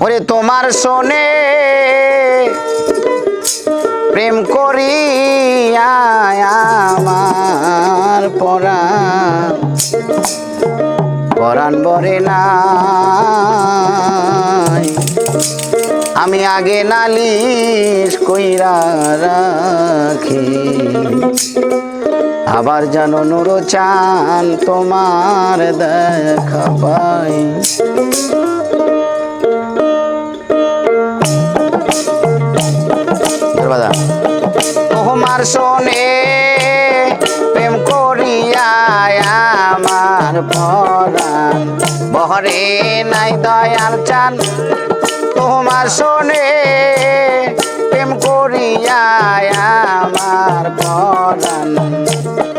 ওরে তোমার শোনে প্রেম করিয়া আমার পরাণ পরাণ বরে নাই আমি আগে নালিশ কইরা রাখি আবার জানো নুরো চান তোমার দেখা পাই তোমার শোনে প্রেম করিয়া আমার পরাণ বহরে নাই দয়াল চান তোমার শোনে প্রেম করিয়া আমার পরাণ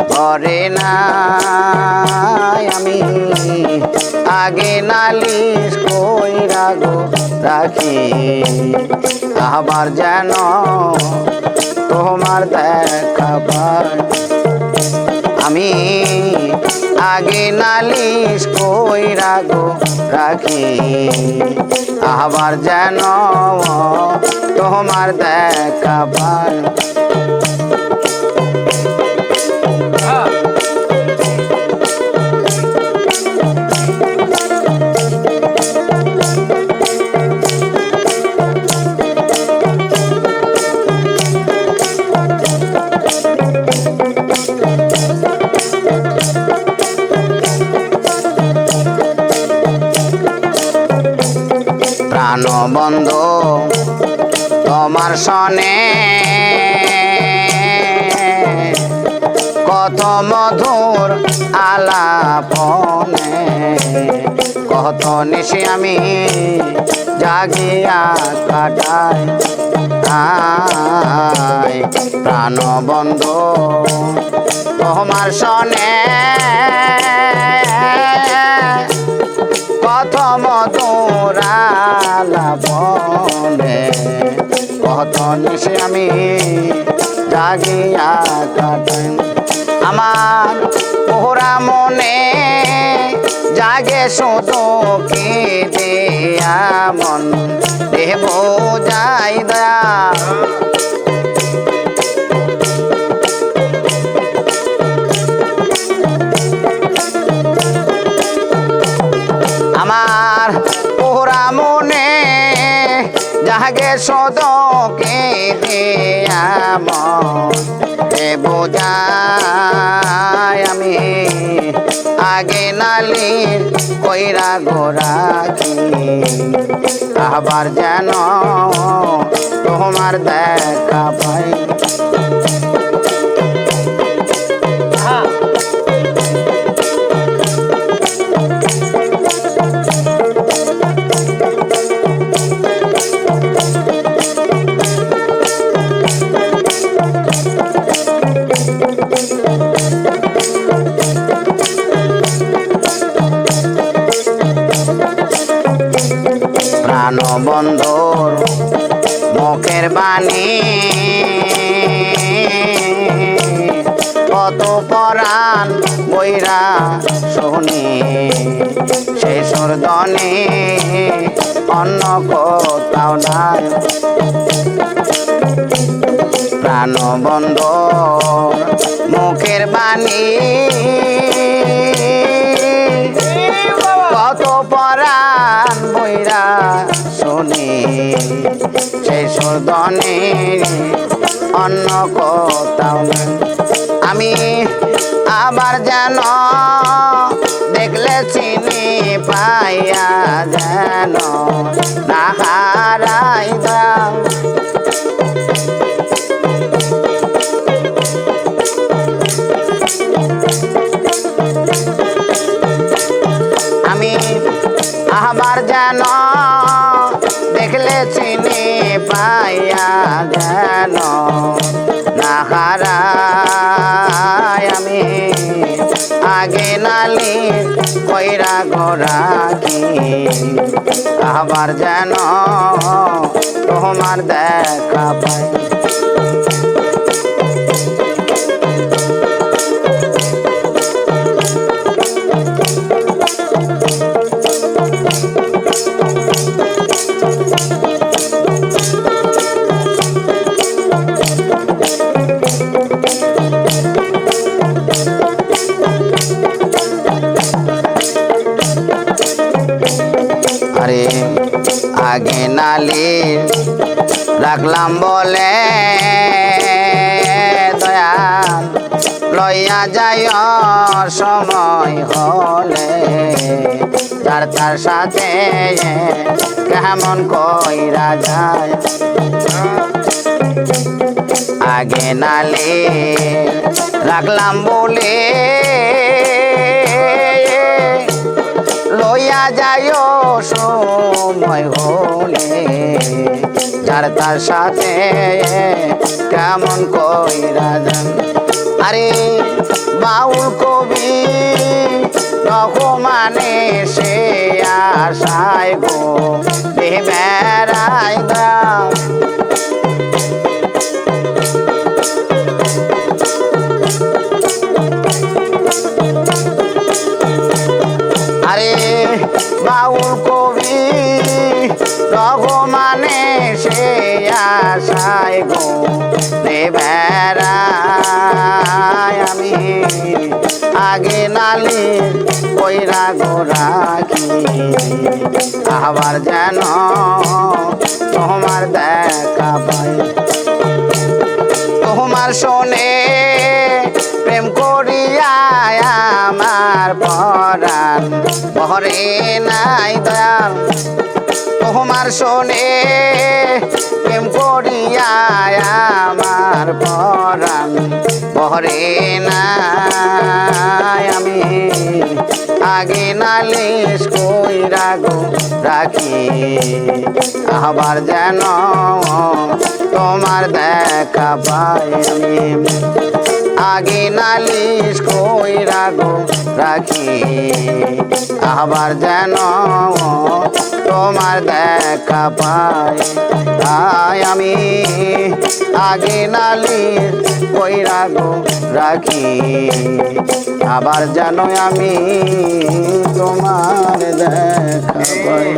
বহরে নাই আমি আগে নালিশ কইরা গো রাখি আবার যেন তোমার দেখা পাই আমি আগে নালিশ কইরা গো রাখি আবার যেন তোমার দেখা পাই প্রাণ বন্ধু তোমার সনে কত মধুর আলাপনে কত নিশি আমি জাগিয়া কাটাই প্রাণ বন্ধু তোমার সনে কত মধুর আলাপনে কত নিশি আমি জাগিয়া কাটাই আমার পোহরা মনে জাগে শুধু কি দিয়া মন দেব যাই দয়া আমার পোহরা মনে জাগে শুধু কি দিয়া মন দেব যাই আমি আগে নালি কইরা গোরাখি আবার যেন তোমার দেখা পাই প্রাণ বন্ধুর মুখের বাণী কত পরাণ বইরা শুনি সেই সুরদনে অন্য কোথাও নাই প্রাণ বন্ধুর মুখের বাণী কত পরাণ বইরা শুনি সেই সুরদনে অন্য কোথাও নেই আমি আবার যেন দেখলে চিনি পাইয়া যেন না হারাই দাম আমি আবার যেন দেখলে চিনি পাইয়া যেন না হারাই আমি আগে নালি কইরা গোরাখি আবার যেন তোমার দেখা পাই আগে নালি রাখলাম বলে দয়াল লইয়া যায় সময় হলে যার তার সাথে কেমন কইরা যায় আগে নালি রাখলাম বলে লইয়া যায় সময় হলে যার তার সাথে কেমন কইরা যান আরে বাউল কবি রহমানে সে আশায় গো বেড়াই দাও আরে বাউল কবি রঘুমানে সে আশায় গো বেড়াই আমি আগে নালি কইরা গো রাখি আবার যেন তোমার দেখা পাই তোমার শোনে প্রেম করিয়া আমার পরাণ ভরে নাই দয়াল তোমার শোনে প্রেম করিয়া আমার পরাণ ভরে নাই আমি আগে নালিশ কইরা গো রাখি আবার যেন তোমার দেখা পাই আমি আগে নালিশ কইরা গো রাখি আবার যেন তোমার দেখা পাই আমি আগে নালিশ কইরা গো রাখি আবার যেন আমি তোমার দেখা পাই।